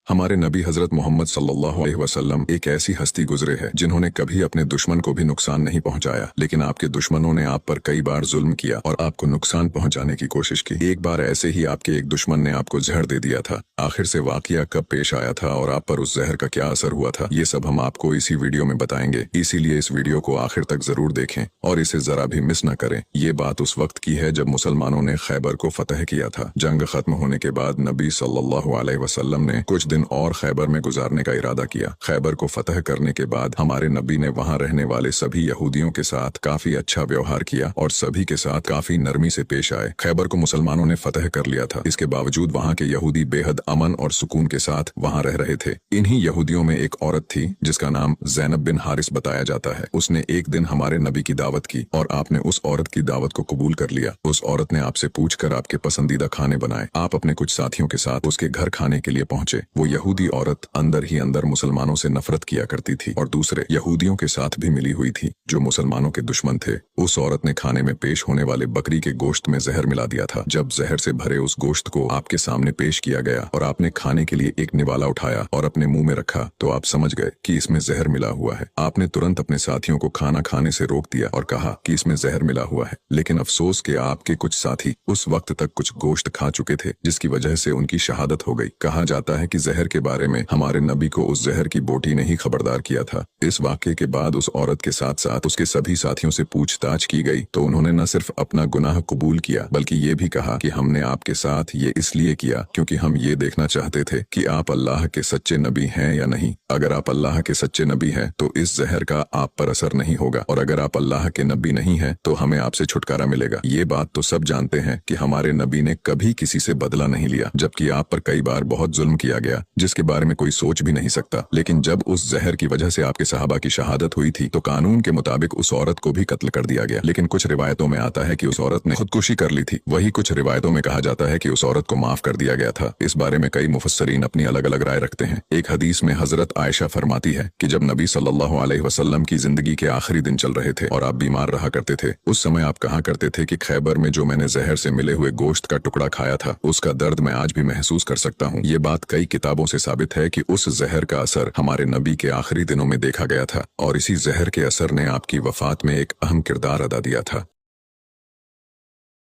हमारे नबी हजरत मोहम्मद सल्लल्लाहु अलैहि वसल्लम एक ऐसी हस्ती गुजरे है जिन्होंने कभी अपने दुश्मन को भी नुकसान नहीं पहुंचाया, लेकिन आपके दुश्मनों ने आप पर कई बार जुल्म किया और आपको नुकसान पहुंचाने की कोशिश की। एक बार ऐसे ही आपके एक दुश्मन ने आपको जहर दे दिया था। आखिर से वाकया कब पेश आया था और आप पर उस जहर का क्या असर हुआ था, ये सब हम आपको इसी वीडियो में बताएंगे। इसीलिए इस वीडियो को आखिर तक जरूर देखें और इसे जरा भी मिस न करें। ये बात उस वक्त की है जब मुसलमानों ने खैबर को फतह किया था। जंग खत्म होने के बाद नबी सल्लल्लाहु अलैहि वसल्लम ने कुछ दिन और खैबर में गुजारने का इरादा किया। खैबर को फतह करने के बाद हमारे नबी ने वहां रहने वाले सभी यहूदियों के साथ काफी अच्छा व्यवहार किया और सभी के साथ काफी नरमी से पेश आए। खैबर को मुसलमानों ने फतह कर लिया था, इसके बावजूद वहां के यहूदी बेहद अमन और सुकून के साथ वहां रह रहे थे। इन्हीं यहूदियों में एक औरत थी जिसका नाम ज़ैनब बिन हारिस बताया जाता है। उसने एक दिन हमारे नबी की दावत की और आपने उस औरत की दावत को कबूल कर लिया। उस औरत ने आपसे पूछकर आपके पसंदीदा खाने बनाए। आप अपने कुछ साथियों के साथ उसके घर खाने के लिए पहुंचे। वो यहूदी औरत अंदर ही अंदर मुसलमानों से नफरत किया करती थी और दूसरे यहूदियों के साथ भी मिली हुई थी जो मुसलमानों के दुश्मन थे। उस औरत ने खाने में पेश होने वाले बकरी के गोश्त में जहर मिला दिया था। जब जहर से भरे उस गोश्त को आपके सामने पेश किया गया और आपने खाने के लिए एक निवाला उठाया और अपने मुंह में रखा तो आप समझ गए कि इसमें जहर मिला हुआ है। आपने तुरंत अपने साथियों को खाना खाने से रोक दिया और कहा कि इसमें जहर मिला हुआ है, लेकिन अफसोस के आपके कुछ साथी उस वक्त तक कुछ गोश्त खा चुके थे जिसकी वजह से उनकी शहादत हो गई। कहा जाता है कि जहर के बारे में हमारे नबी को उस जहर की बोटी ने ही खबरदार किया था। इस वाक़े के बाद उस औरत के साथ साथ उसके सभी साथियों से पूछताछ की गई तो उन्होंने न सिर्फ अपना गुनाह कबूल किया बल्कि ये भी कहा कि हमने आपके साथ ये इसलिए किया क्योंकि हम ये देखना चाहते थे कि आप अल्लाह के सच्चे नबी हैं या नहीं। अगर आप अल्लाह के सच्चे नबी हैं तो इस जहर का आप पर असर नहीं होगा और अगर आप अल्लाह के नबी नहीं हैं तो हमें आपसे छुटकारा मिलेगा। ये बात तो सब जानते हैं कि हमारे नबी ने कभी किसी से बदला नहीं लिया, जबकि आप पर कई बार बहुत जुल्म किया गया जिसके बारे में कोई सोच भी नहीं सकता। लेकिन जब उस जहर की वजह से आपके सहाबा की शहादत हुई थी तो कानून के मुताबिक उस औरत को भी कत्ल कर दिया गया। लेकिन कुछ रिवायतों में आता है कि उस औरत ने खुदकुशी कर ली थी। वही कुछ रिवायतों में कहा जाता है कि उस औरत को माफ कर दिया गया था। इस बारे में कई मुफस्सरीन अपनी अलग अलग राय रखते हैं। एक हदीस में हजरत आयशा फरमाती है कि जब नबी सल्लल्लाहु अलैहि वसल्लम की जिंदगी के आखिरी दिन चल रहे थे और आप बीमार रहा करते थे, उस समय आप कहा करते थे कि खैबर में जो मैंने जहर से मिले हुए गोश्त का टुकड़ा खाया था उसका दर्द मैं आज भी महसूस कर सकता हूँ। ये बात कई किताबों से साबित है कि उस जहर का असर हमारे नबी के आखिरी दिनों में देखा गया था और इसी जहर के असर ने आपकी वफात में एक अहम किरदार अदा दिया था।